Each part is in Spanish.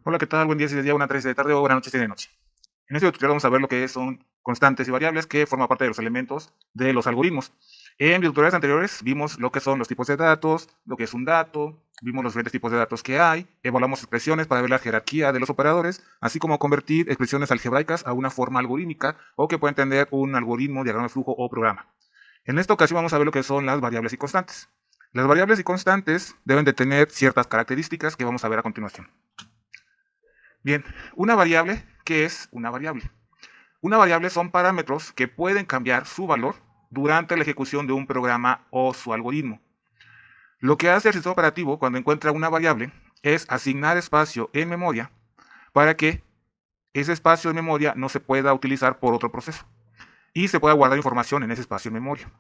Hola, ¿qué tal? Buen día, si es día, buena tarde, si es de tarde o buenas noches, si es de noche. En este tutorial vamos a ver lo que son constantes y variables que forman parte de los elementos de los algoritmos. En tutoriales anteriores vimos lo que son los tipos de datos, lo que es un dato, vimos los diferentes tipos de datos que hay, evaluamos expresiones para ver la jerarquía de los operadores, así como convertir expresiones algebraicas a una forma algorítmica o que pueda entender un algoritmo, diagrama de flujo o programa. En esta ocasión vamos a ver lo que son las variables y constantes. Las variables y constantes deben de tener ciertas características que vamos a ver a continuación. Bien, una variable, ¿qué es una variable? Una variable son parámetros que pueden cambiar su valor durante la ejecución de un programa o su algoritmo. Lo que hace el sistema operativo cuando encuentra una variable es asignar espacio en memoria para que ese espacio en memoria no se pueda utilizar por otro proceso y se pueda guardar información en ese espacio en memoria.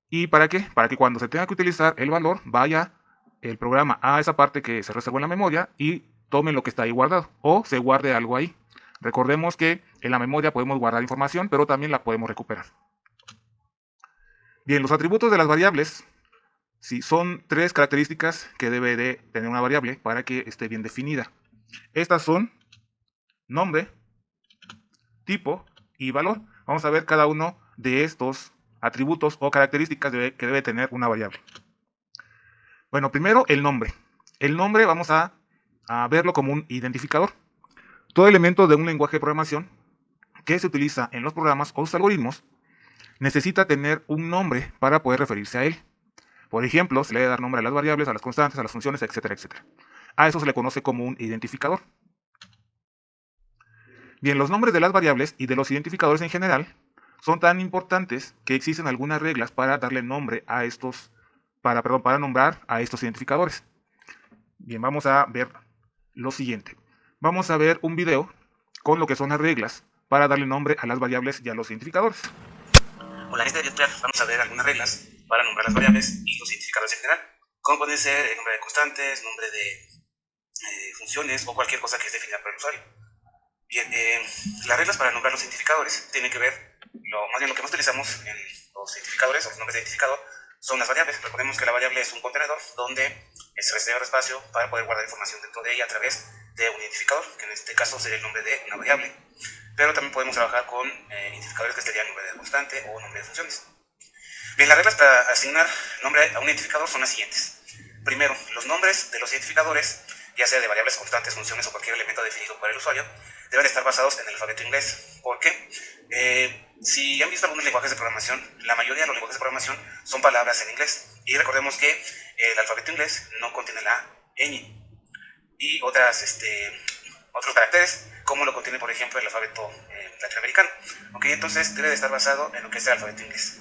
¿Y para qué? Para que cuando se tenga que utilizar el valor, vaya el programa a esa parte que se reservó en la memoria y tome lo que está ahí guardado o se guarde algo ahí. Recordemos que en la memoria podemos guardar información, pero también la podemos recuperar. Bien, los atributos de las variables, sí, son tres características que debe de tener una variable para que esté bien definida. Estas son nombre, tipo y valor. Vamos a ver cada uno de estos atributos o características que debe tener una variable. Bueno, primero el nombre. El nombre vamos a verlo como un identificador. Todo elemento de un lenguaje de programación que se utiliza en los programas o sus algoritmos necesita tener un nombre para poder referirse a él. Por ejemplo, se le debe dar nombre a las variables, a las constantes, a las funciones, etcétera, etcétera. A eso se le conoce como un identificador. Bien, los nombres de las variables y de los identificadores en general son tan importantes que existen algunas reglas para darle nombre a estos, para nombrar a estos identificadores. Bien, vamos a ver lo siguiente. Vamos a ver un video con lo que son las reglas para darle nombre a las variables y a los identificadores. Hola, en este tutorial vamos a ver algunas reglas para nombrar las variables y los identificadores en general, como pueden ser el nombre de constantes, nombre de funciones o cualquier cosa que esté definida por el usuario. Bien, las reglas para nombrar los identificadores tienen que ver, más bien lo que más utilizamos en los identificadores o los nombres de identificador son las variables. Recordemos que la variable es un contenedor donde se reserva espacio para poder guardar información dentro de ella a través de un identificador, que en este caso sería el nombre de una variable. Pero también podemos trabajar con identificadores que serían nombre de constante o nombre de funciones. Bien, las reglas para asignar nombre a un identificador son las siguientes. Primero, los nombres de los identificadores, ya sea de variables constantes, funciones o cualquier elemento definido por el usuario, deben estar basados en el alfabeto inglés. ¿Por qué? Si han visto algunos lenguajes de programación, la mayoría de los lenguajes de programación son palabras en inglés. Y recordemos que el alfabeto inglés no contiene la ñ y otros caracteres, como lo contiene, por ejemplo, el alfabeto latinoamericano. Entonces debe de estar basado en lo que es el alfabeto inglés.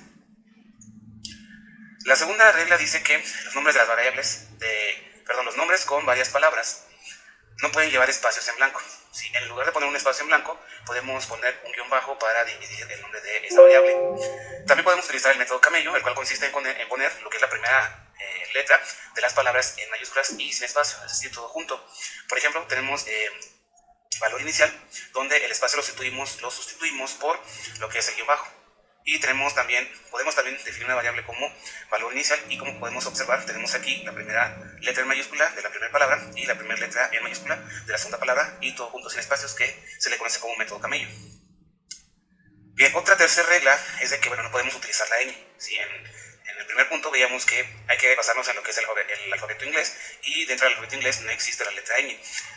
La segunda regla dice que los nombres de las variables, los nombres con varias palabras no pueden llevar espacios en blanco. Si en lugar de poner un espacio en blanco, podemos poner un guión bajo para dividir el nombre de esta variable. También podemos utilizar el método camello, el cual consiste en poner lo que es la primera letra de las palabras en mayúsculas y sin espacio, es decir, todo junto. Por ejemplo, tenemos valor inicial, donde el espacio lo sustituimos por lo que es el guión bajo. Y podemos también definir una variable como valor inicial, y como podemos observar, tenemos aquí la primera letra en mayúscula de la primera palabra y la primera letra en mayúscula de la segunda palabra, y todo junto sin espacios, que se le conoce como método camello. Bien, otra tercera regla es de que no podemos utilizar la ñ. ¿Sí? En el primer punto veíamos que hay que basarnos en lo que es el alfabeto inglés, y dentro del alfabeto inglés no existe la letra ñ,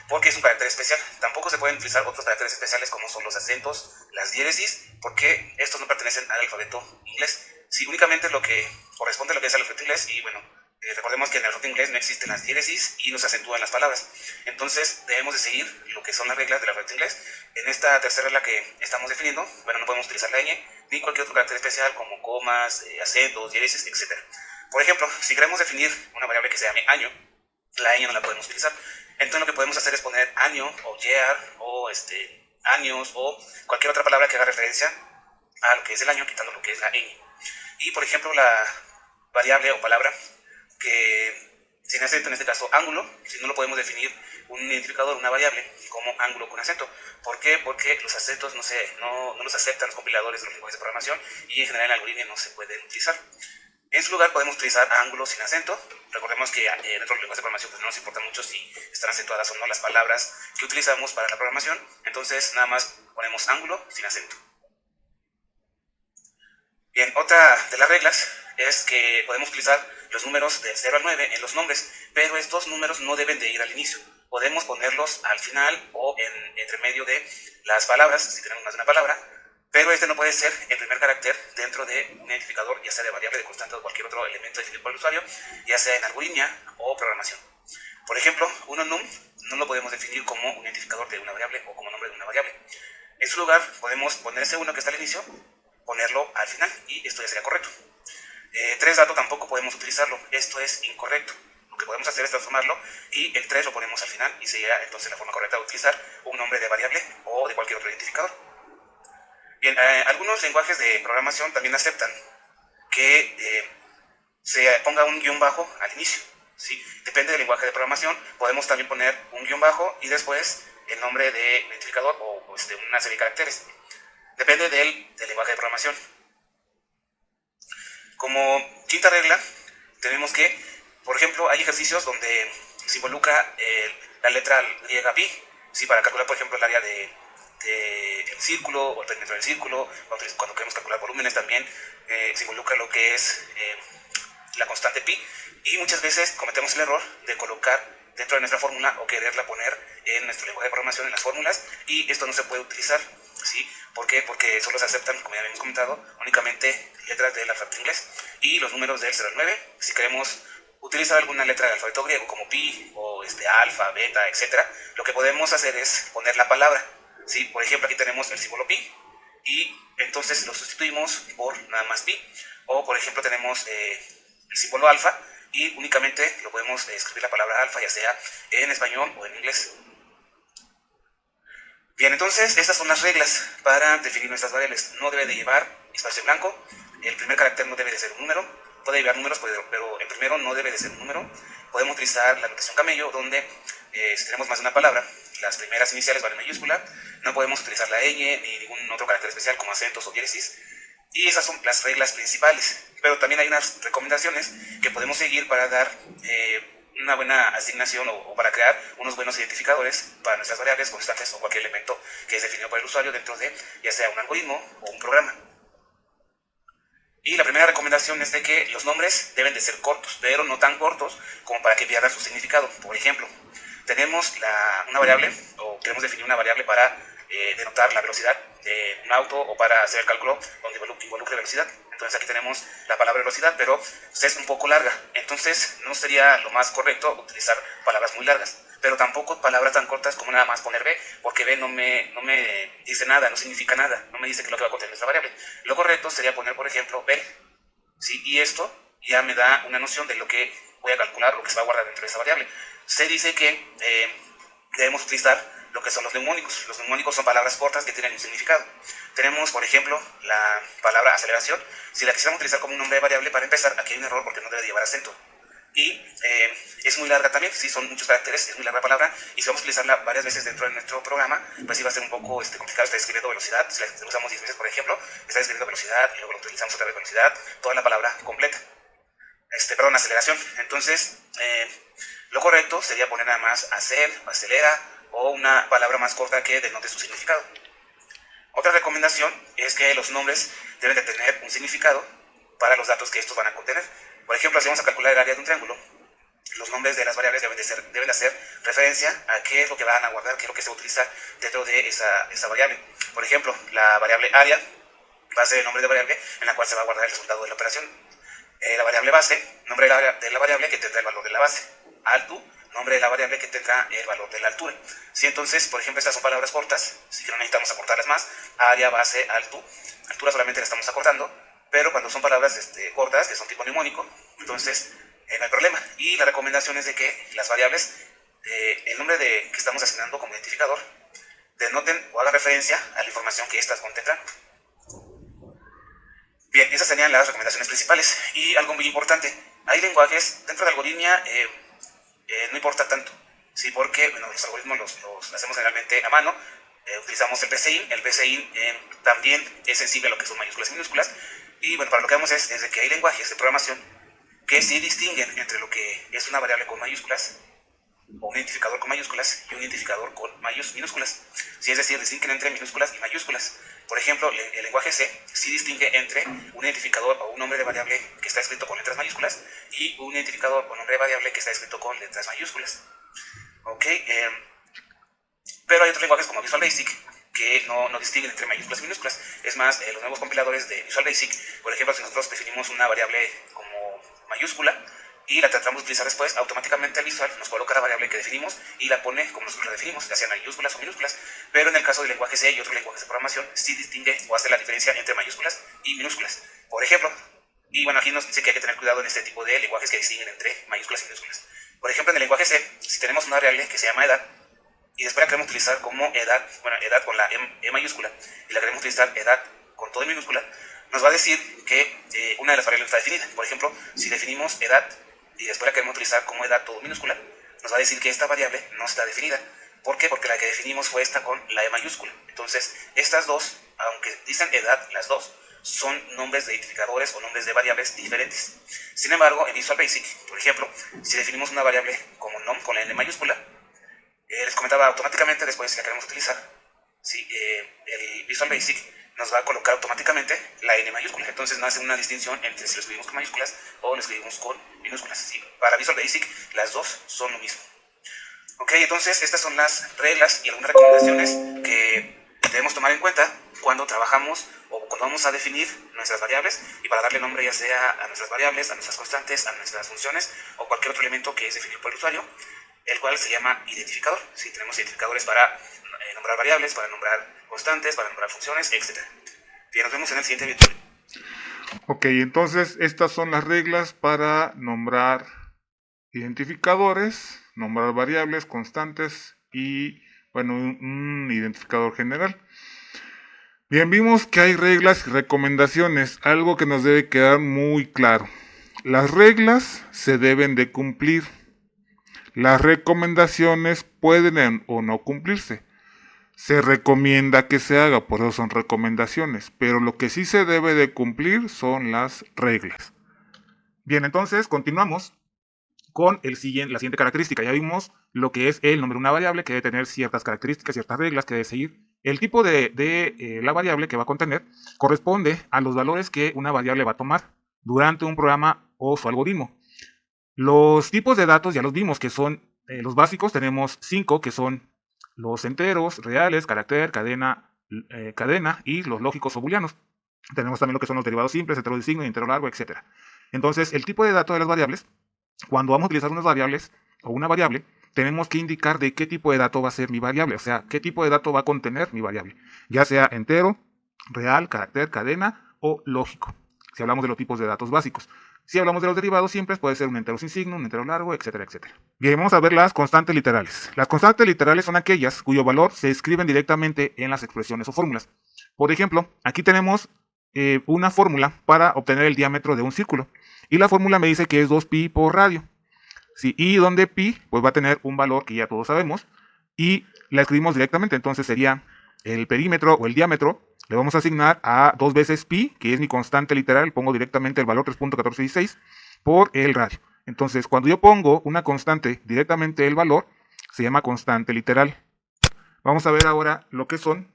porque es un carácter especial. Tampoco se pueden utilizar otros caracteres especiales como son los acentos, las diéresis, porque estos no pertenecen al alfabeto inglés. Sí, únicamente lo que corresponde a lo que es el alfabeto inglés, y recordemos que en el alfabeto inglés no existen las diéresis y no se acentúan las palabras. Entonces debemos de seguir lo que son las reglas del alfabeto inglés. En esta tercera regla que estamos definiendo, no podemos utilizar la ñ ni cualquier otro carácter especial como comas, acentos, diéresis, etc. Por ejemplo, si queremos definir una variable que se llame año, la ñ no la podemos utilizar. Entonces lo que podemos hacer es poner año o year o años o cualquier otra palabra que haga referencia a lo que es el año, quitando lo que es la ñ. Y por ejemplo, la variable o palabra que sin acento, en este caso ángulo, si no lo podemos definir un identificador, una variable, como ángulo con acento. ¿Por qué? Porque los acentos no los aceptan los compiladores de los lenguajes de programación, y en general en algoritmos no se pueden utilizar. En su lugar podemos utilizar ángulos sin acento. Recordemos que dentro del lenguaje de programación pues no nos importa mucho si están acentuadas o no las palabras que utilizamos para la programación. Entonces nada más ponemos ángulo sin acento. Bien, otra de las reglas es que podemos utilizar los números del 0 al 9 en los nombres, pero estos números no deben de ir al inicio. Podemos ponerlos al final o entre medio de las palabras, si tenemos más de una palabra, pero este no puede ser el primer carácter dentro de un identificador, ya sea de variable, de constante o cualquier otro elemento definido por el usuario, ya sea en algoritmia o programación. Por ejemplo, un num no lo podemos definir como un identificador de una variable o como nombre de una variable. En su lugar podemos poner ese 1 que está al inicio, ponerlo al final y esto ya sería correcto. 3 dato tampoco podemos utilizarlo, esto es incorrecto. Lo que podemos hacer es transformarlo y el 3 lo ponemos al final y sería entonces la forma correcta de utilizar un nombre de variable o de cualquier otro identificador. Bien, algunos lenguajes de programación también aceptan que se ponga un guión bajo al inicio, ¿sí? Depende del lenguaje de programación, podemos también poner un guión bajo y después el nombre de identificador o una serie de caracteres. Depende del lenguaje de programación. Como quinta regla, tenemos que, por ejemplo, hay ejercicios donde se involucra la letra griega pi, ¿sí? Para calcular, por ejemplo, el área del círculo o el perímetro del círculo. Cuando queremos calcular volúmenes también se involucra lo que es la constante pi, y muchas veces cometemos el error de colocar dentro de nuestra fórmula o quererla poner en nuestro lenguaje de programación en las fórmulas, y esto no se puede utilizar, ¿sí? ¿Por qué? Porque solo se aceptan, como ya habíamos comentado, únicamente letras del alfabeto inglés y los números del 0 al 9. Si queremos utilizar alguna letra del alfabeto griego como pi o alfa, beta, etc., lo que podemos hacer es poner la palabra, ¿sí? Por ejemplo, aquí tenemos el símbolo pi y entonces lo sustituimos por nada más pi, o por ejemplo tenemos el símbolo alfa y únicamente lo podemos escribir la palabra alfa, ya sea en español o en inglés. Bien, entonces estas son las reglas para definir nuestras variables. No debe de llevar espacio en blanco, el primer carácter no debe de ser un número, puede llevar números, pero el primero no debe de ser un número. Podemos utilizar la notación camello, donde si tenemos más de una palabra, las primeras iniciales van en mayúscula, no podemos utilizar la ñ ni ningún otro carácter especial como acentos o diéresis, y esas son las reglas principales. Pero también hay unas recomendaciones que podemos seguir para dar una buena asignación o para crear unos buenos identificadores para nuestras variables, constantes o cualquier elemento que es definido por el usuario dentro de ya sea un algoritmo o un programa. Y la primera recomendación es de que los nombres deben de ser cortos, pero no tan cortos como para que pierdan su significado. Por ejemplo, tenemos una variable o queremos definir una variable para denotar la velocidad de un auto o para hacer el cálculo donde involucre velocidad. Entonces aquí tenemos la palabra velocidad, pero es un poco larga. Entonces no sería lo más correcto utilizar palabras muy largas, pero tampoco palabras tan cortas como nada más poner B, porque B no me dice nada, no significa nada, no me dice qué es lo que va a contener esta variable. Lo correcto sería poner, por ejemplo, B, ¿sí? Y esto ya me da una noción de lo que voy a calcular, lo que se va a guardar dentro de esa variable. Se dice que debemos utilizar lo que son los neumónicos. Los neumónicos son palabras cortas que tienen un significado. Tenemos, por ejemplo, la palabra aceleración. Si la quisiéramos utilizar como un nombre de variable, para empezar, aquí hay un error porque no debe llevar acento. Y es muy larga también, sí, son muchos caracteres, es muy larga la palabra, y si vamos a utilizarla varias veces dentro de nuestro programa, pues sí va a ser un poco complicado. Está escribiendo velocidad, si la usamos 10 veces, por ejemplo, está escribiendo velocidad, y luego lo utilizamos otra vez velocidad, toda la palabra completa. Perdón, aceleración. Entonces, lo correcto sería poner nada más hacer, acelera, o una palabra más corta que denote su significado. Otra recomendación es que los nombres deben de tener un significado para los datos que estos van a contener. Por ejemplo, si vamos a calcular el área de un triángulo, los nombres de las variables deben de hacer referencia a qué es lo que van a guardar, qué es lo que se va a utilizar dentro de esa variable. Por ejemplo, la variable área va a ser el nombre de variable en la cual se va a guardar el resultado de la operación. La variable base, nombre de la variable que tendrá el valor de la base. Alto, nombre de la variable que tendrá el valor de la altura. Si entonces, por ejemplo, estas son palabras cortas, si no necesitamos acortarlas más, área, base, altura solamente la estamos acortando, pero cuando son palabras cortas, que son tipo neumónico, entonces no hay problema. Y la recomendación es de que las variables, el nombre que estamos asignando como identificador, denoten o hagan referencia a la información que estas contendrán. Bien, esas serían las recomendaciones principales. Y algo muy importante, hay lenguajes dentro de algoritmia, no importa tanto, ¿sí? Porque los algoritmos los hacemos generalmente a mano, utilizamos el PCIN. El PCIN también es sensible a lo que son mayúsculas y minúsculas, Y bueno, para lo que vemos es de que hay lenguajes de programación que sí distinguen entre lo que es una variable con mayúsculas o un identificador con mayúsculas y un identificador con minúsculas. Sí, es decir, distinguen entre minúsculas y mayúsculas. Por ejemplo, el lenguaje C sí distingue entre un identificador o un nombre de variable que está escrito con letras mayúsculas y un identificador o nombre de variable que está escrito con letras mayúsculas. Ok, pero hay otros lenguajes como Visual Basic que no distinguen entre mayúsculas y minúsculas. Es más, los nuevos compiladores de Visual Basic, por ejemplo, si nosotros definimos una variable como mayúscula y la tratamos de utilizar después, automáticamente el Visual nos coloca la variable que definimos y la pone como nosotros la definimos, ya sean mayúsculas o minúsculas. Pero en el caso del lenguaje C y otros lenguajes de programación, sí distingue o hace la diferencia entre mayúsculas y minúsculas. Por ejemplo, y bueno, aquí nos dice que hay que tener cuidado en este tipo de lenguajes que distinguen entre mayúsculas y minúsculas. Por ejemplo, en el lenguaje C, si tenemos una variable que se llama edad, y después la queremos utilizar como edad, bueno, edad con la E mayúscula, y la queremos utilizar edad con todo en minúscula, nos va a decir que una de las variables está definida. Por ejemplo, si definimos edad y después la queremos utilizar como edad todo minúscula, nos va a decir que esta variable no está definida. ¿Por qué? Porque la que definimos fue esta con la E mayúscula. Entonces, estas dos, aunque dicen edad, las dos, son nombres de identificadores o nombres de variables diferentes. Sin embargo, en Visual Basic, por ejemplo, si definimos una variable como nom con la N mayúscula, les comentaba automáticamente después si la queremos utilizar, ¿sí? El Visual Basic nos va a colocar automáticamente la N mayúscula. Entonces no hace una distinción entre si lo escribimos con mayúsculas o lo escribimos con minúsculas. ¿Sí? Para Visual Basic las dos son lo mismo. Ok, entonces estas son las reglas y algunas recomendaciones que debemos tomar en cuenta cuando trabajamos o cuando vamos a definir nuestras variables y para darle nombre ya sea a nuestras variables, a nuestras constantes, a nuestras funciones o cualquier otro elemento que es definido por el usuario, el cual se llama identificador. Si tenemos identificadores para nombrar variables, para nombrar constantes, para nombrar funciones, etc. Bien, nos vemos en el siguiente video. Ok, entonces estas son las reglas para nombrar identificadores, nombrar variables, constantes y, bueno, un identificador general. Bien, vimos que hay reglas y recomendaciones, algo que nos debe quedar muy claro. Las reglas se deben de cumplir. Las recomendaciones pueden o no cumplirse. Se recomienda que se haga, por eso son recomendaciones, pero lo que sí se debe de cumplir son las reglas. Bien, entonces continuamos con la siguiente característica. Ya vimos lo que es el nombre de una variable, que debe tener ciertas características, ciertas reglas que debe seguir. El tipo de la variable que va a contener corresponde a los valores que una variable va a tomar durante un programa o su algoritmo. Los tipos de datos ya los vimos, que son los básicos. Tenemos 5, que son los enteros, reales, carácter, cadena y los lógicos o booleanos. Tenemos también lo que son los derivados simples, entero de signo, entero largo, etc. Entonces, el tipo de datos de las variables, cuando vamos a utilizar unas variables o una variable, tenemos que indicar de qué tipo de dato va a ser mi variable, o sea, qué tipo de dato va a contener mi variable, ya sea entero, real, carácter, cadena o lógico, si hablamos de los tipos de datos básicos. Si hablamos de los derivados simples, puede ser un entero sin signo, un entero largo, etcétera, etcétera. Bien, vamos a ver las constantes literales. Las constantes literales son aquellas cuyo valor se escriben directamente en las expresiones o fórmulas. Por ejemplo, aquí tenemos una fórmula para obtener el diámetro de un círculo. Y la fórmula me dice que es 2pi por radio. ¿Sí? Y donde pi pues va a tener un valor que ya todos sabemos. Y la escribimos directamente, entonces sería el perímetro o el diámetro. Le vamos a asignar a 2 veces pi, que es mi constante literal. Pongo directamente el valor 3.1416 por el radio. Entonces, cuando yo pongo una constante directamente el valor, se llama constante literal. Vamos a ver ahora lo que son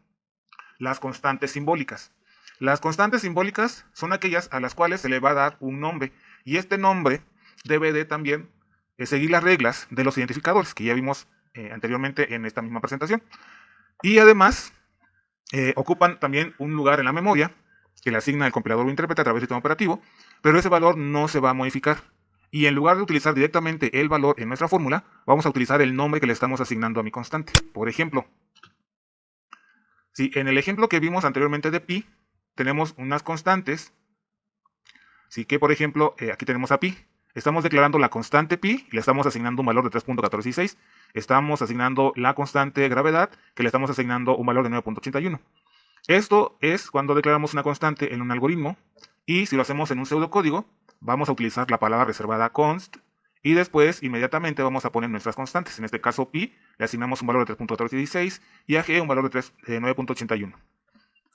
las constantes simbólicas. Las constantes simbólicas son aquellas a las cuales se le va a dar un nombre. Y este nombre debe de también seguir las reglas de los identificadores, que ya vimos anteriormente en esta misma presentación. Y además ocupan también un lugar en la memoria que le asigna el compilador o intérprete a través del sistema operativo, pero ese valor no se va a modificar. Y en lugar de utilizar directamente el valor en nuestra fórmula, vamos a utilizar el nombre que le estamos asignando a mi constante. Por ejemplo, si en el ejemplo que vimos anteriormente de pi, tenemos unas constantes, ¿sí? Que por ejemplo, aquí tenemos a pi. Estamos declarando la constante pi y le estamos asignando un valor de 3.1416. Estamos asignando la constante gravedad, que le estamos asignando un valor de 9.81. Esto es cuando declaramos una constante en un algoritmo, y si lo hacemos en un pseudocódigo, vamos a utilizar la palabra reservada const, y después inmediatamente vamos a poner nuestras constantes. En este caso pi le asignamos un valor de 3.1416 y a g un valor de 9.81.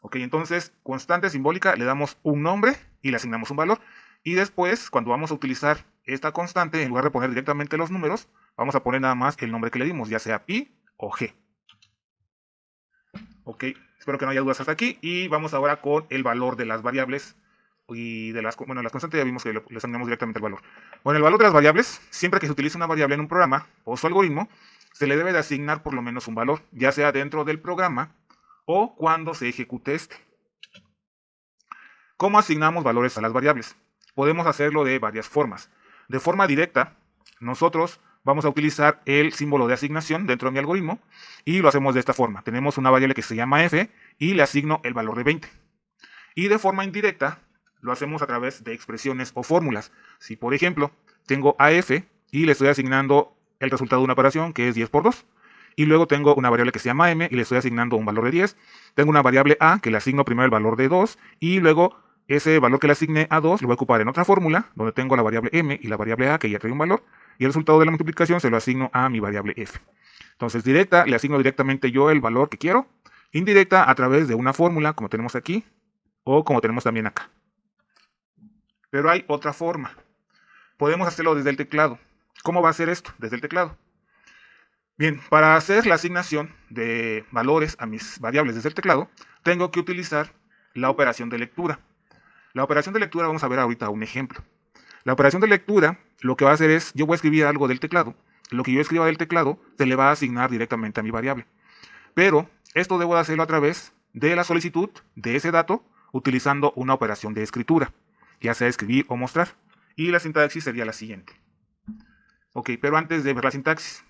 Ok, entonces, constante simbólica, le damos un nombre y le asignamos un valor. Y después, cuando vamos a utilizar esta constante, en lugar de poner directamente los números, vamos a poner nada más el nombre que le dimos, ya sea pi o g. Ok, espero que no haya dudas hasta aquí. Y vamos ahora con el valor de las variables y de las constantes ya vimos que le asignamos directamente el valor. Bueno, el valor de las variables, siempre que se utilice una variable en un programa o su algoritmo, se le debe de asignar por lo menos un valor, ya sea dentro del programa o cuando se ejecute este. ¿Cómo asignamos valores a las variables? Podemos hacerlo de varias formas. De forma directa, nosotros vamos a utilizar el símbolo de asignación dentro de mi algoritmo y lo hacemos de esta forma. Tenemos una variable que se llama f y le asigno el valor de 20. Y de forma indirecta, lo hacemos a través de expresiones o fórmulas. Si, por ejemplo, tengo a f y le estoy asignando el resultado de una operación que es 10 por 2, y luego tengo una variable que se llama m y le estoy asignando un valor de 10, tengo una variable a que le asigno primero el valor de 2 y luego ese valor que le asigné a 2 lo voy a ocupar en otra fórmula donde tengo la variable m y la variable a que ya trae un valor y el resultado de la multiplicación se lo asigno a mi variable f. Entonces directa, le asigno directamente yo el valor que quiero, indirecta a través de una fórmula como tenemos aquí o como tenemos también acá. Pero hay otra forma. Podemos hacerlo desde el teclado. ¿Cómo va a ser esto? Desde el teclado. Bien, para hacer la asignación de valores a mis variables desde el teclado, tengo que utilizar la operación de lectura. La operación de lectura, vamos a ver ahorita un ejemplo. La operación de lectura, lo que va a hacer es, yo voy a escribir algo del teclado. Lo que yo escriba del teclado se le va a asignar directamente a mi variable. Pero esto debo de hacerlo a través de la solicitud de ese dato utilizando una operación de escritura, ya sea escribir o mostrar. Y la sintaxis sería la siguiente. Ok, pero antes de ver la sintaxis,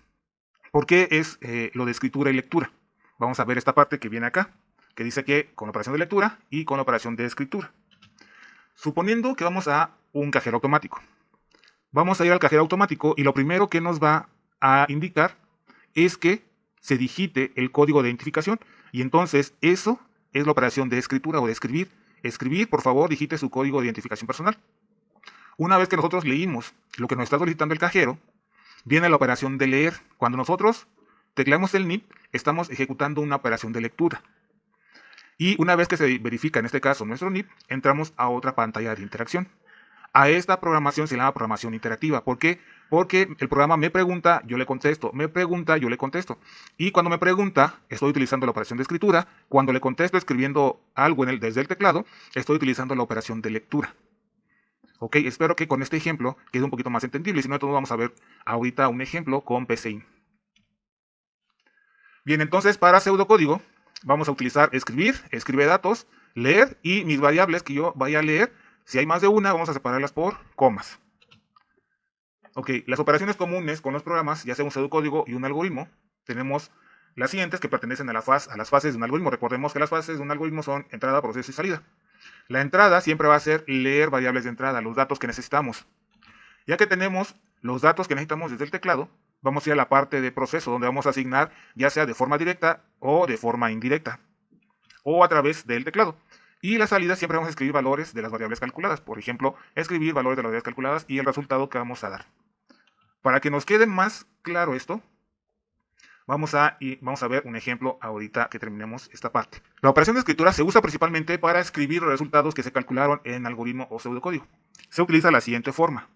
¿por qué es lo de escritura y lectura? Vamos a ver esta parte que viene acá, que dice que con la operación de lectura y con la operación de escritura. Suponiendo que vamos a un cajero automático. Vamos a ir al cajero automático y lo primero que nos va a indicar es que se digite el código de identificación y entonces eso es la operación de escritura o de escribir. Escribir, por favor, digite su código de identificación personal. Una vez que nosotros leímos lo que nos está solicitando el cajero, viene la operación de leer. Cuando nosotros tecleamos el NIP, estamos ejecutando una operación de lectura. Y una vez que se verifica, en este caso, nuestro NIP, entramos a otra pantalla de interacción. A esta programación se le llama programación interactiva. ¿Por qué? Porque el programa me pregunta, yo le contesto, me pregunta, yo le contesto. Y cuando me pregunta, estoy utilizando la operación de escritura. Cuando le contesto escribiendo algo desde el teclado, estoy utilizando la operación de lectura. Ok, espero que con este ejemplo quede un poquito más entendible. Si no, entonces vamos a ver ahorita un ejemplo con PCIN. Bien, entonces para pseudocódigo vamos a utilizar escribir, escribe datos, leer y mis variables que yo vaya a leer. Si hay más de una, vamos a separarlas por comas. Ok, las operaciones comunes con los programas, ya sea un pseudocódigo y un algoritmo, tenemos las siguientes que pertenecen a las fases de un algoritmo. Recordemos que las fases de un algoritmo son entrada, proceso y salida. La entrada siempre va a ser leer variables de entrada, los datos que necesitamos. Ya que tenemos los datos que necesitamos desde el teclado, vamos a ir a la parte de proceso, donde vamos a asignar ya sea de forma directa o de forma indirecta, o a través del teclado. Y la salida siempre vamos a escribir valores de las variables calculadas. Por ejemplo, escribir valores de las variables calculadas y el resultado que vamos a dar. Para que nos quede más claro esto, vamos a ver un ejemplo ahorita que terminemos esta parte. La operación de escritura se usa principalmente para escribir los resultados que se calcularon en algoritmo o pseudocódigo. Se utiliza de la siguiente forma.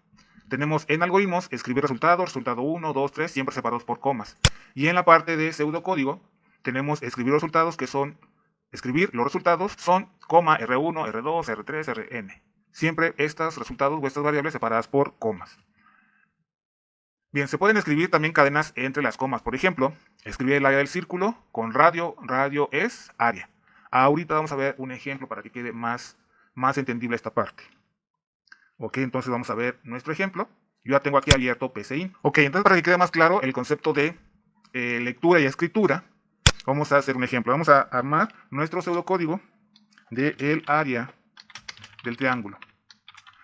Tenemos en algoritmos escribir resultados, resultado 1, 2, 3, siempre separados por comas. Y en la parte de pseudocódigo tenemos escribir resultados que son, escribir los resultados son coma R1, R2, R3, Rn. Siempre estos resultados o estas variables separadas por comas. Bien, se pueden escribir también cadenas entre las comas. Por ejemplo, escribir el área del círculo con radio, radio es área. Ahorita vamos a ver un ejemplo para que quede más entendible esta parte. Ok, entonces vamos a ver nuestro ejemplo. Yo ya tengo aquí abierto PCIN. Ok, entonces para que quede más claro el concepto de lectura y escritura, vamos a hacer un ejemplo. Vamos a armar nuestro pseudocódigo del área del triángulo.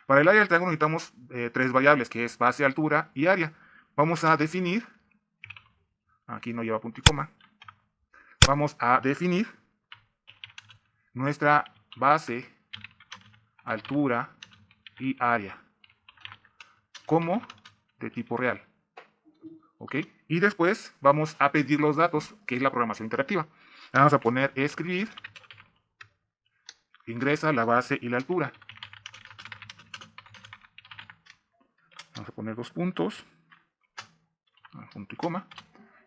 Para el área del triángulo necesitamos tres variables, que es base, altura y área. Vamos a definir, aquí no lleva punto y coma, vamos a definir nuestra base, altura y área como de tipo real. ¿Ok? Y después vamos a pedir los datos, que es la programación interactiva. Vamos a poner escribir ingresa la base y la altura. Vamos a poner 2 puntos, punto y coma.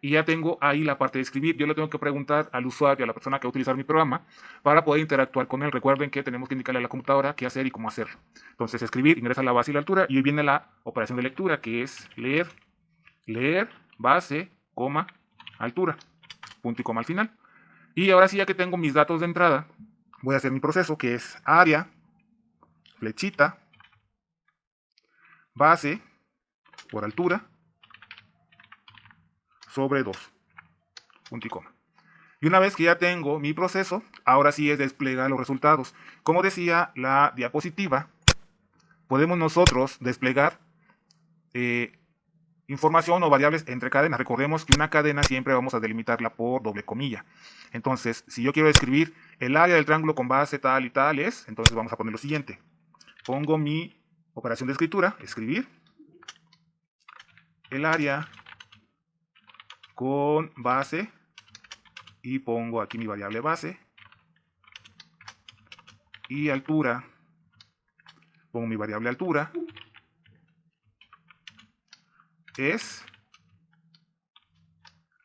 Y ya tengo ahí la parte de escribir. Yo le tengo que preguntar al usuario, a la persona que va a utilizar mi programa, para poder interactuar con él. Recuerden que tenemos que indicarle a la computadora qué hacer y cómo hacerlo. Entonces, escribir, ingresa la base y la altura, y hoy viene la operación de lectura, que es leer, base, coma, altura, punto y coma al final. Y ahora sí, ya que tengo mis datos de entrada, voy a hacer mi proceso, que es área, flechita, base, por altura, sobre 2, punto y coma. Y una vez que ya tengo mi proceso, ahora sí es desplegar los resultados. Como decía la diapositiva, podemos nosotros desplegar información o variables entre cadenas. Recordemos que una cadena siempre vamos a delimitarla por doble comilla. Entonces, si yo quiero escribir el área del triángulo con base tal y tal es, entonces vamos a poner lo siguiente. Pongo mi operación de escritura, escribir, el área con base, y pongo aquí mi variable base, y altura, pongo mi variable altura, es,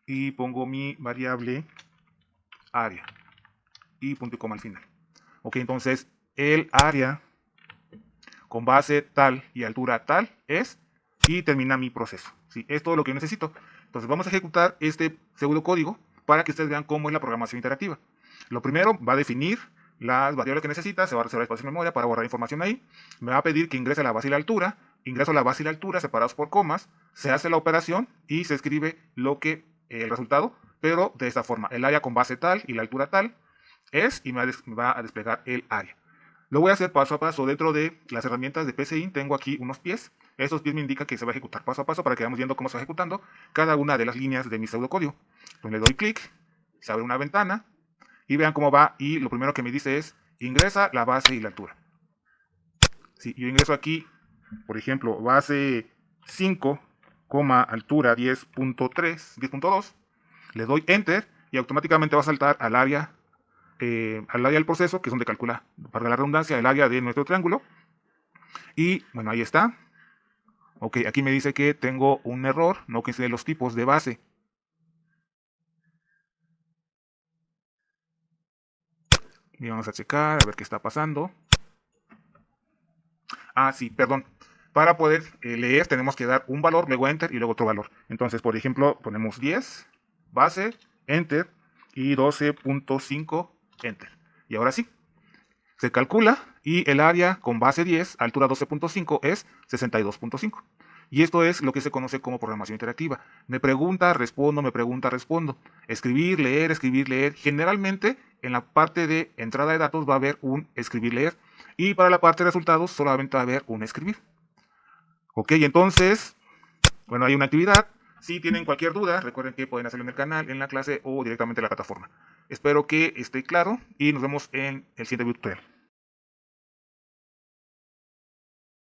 y pongo mi variable área, y punto y coma al final. Ok, entonces el área con base tal y altura tal es, y termina mi proceso. ¿Sí? Es todo lo que yo necesito. Entonces vamos a ejecutar este pseudocódigo para que ustedes vean cómo es la programación interactiva. Lo primero, va a definir las variables que necesita, se va a reservar espacio en memoria para guardar información ahí, me va a pedir que ingrese la base y la altura, ingreso la base y la altura separados por comas, se hace la operación y se escribe el resultado, pero de esta forma, el área con base tal y la altura tal es, y me va a desplegar el área. Lo voy a hacer paso a paso. Dentro de las herramientas de PCInt tengo aquí unos pies. Esos pies me indican que se va a ejecutar paso a paso para que vayamos viendo cómo se va ejecutando cada una de las líneas de mi pseudocódigo. Entonces le doy clic, se abre una ventana y vean cómo va. Y lo primero que me dice es ingresa la base y la altura. Si yo ingreso aquí, por ejemplo, base 5, altura 10.2, le doy enter y automáticamente va a saltar al área del proceso, que es donde calcula, para la redundancia, el área de nuestro triángulo. Y bueno, ahí está. Ok, aquí me dice que tengo un error, no que sea los tipos de base. Y vamos a checar, a ver qué está pasando. Ah, sí, perdón. Para poder leer tenemos que dar un valor, luego enter y luego otro valor. Entonces, por ejemplo, ponemos 10, base, enter y 12.5, enter. Y ahora sí, se calcula y el área con base 10, altura 12.5 es 62.5. Y esto es lo que se conoce como programación interactiva. Me pregunta, respondo, me pregunta, respondo. Escribir, leer, escribir, leer. Generalmente en la parte de entrada de datos va a haber un escribir, leer. Y para la parte de resultados solamente va a haber un escribir. Ok, entonces, bueno, hay una actividad. Si tienen cualquier duda, recuerden que pueden hacerlo en el canal, en la clase o directamente en la plataforma. Espero que esté claro y nos vemos en el siguiente video tutorial.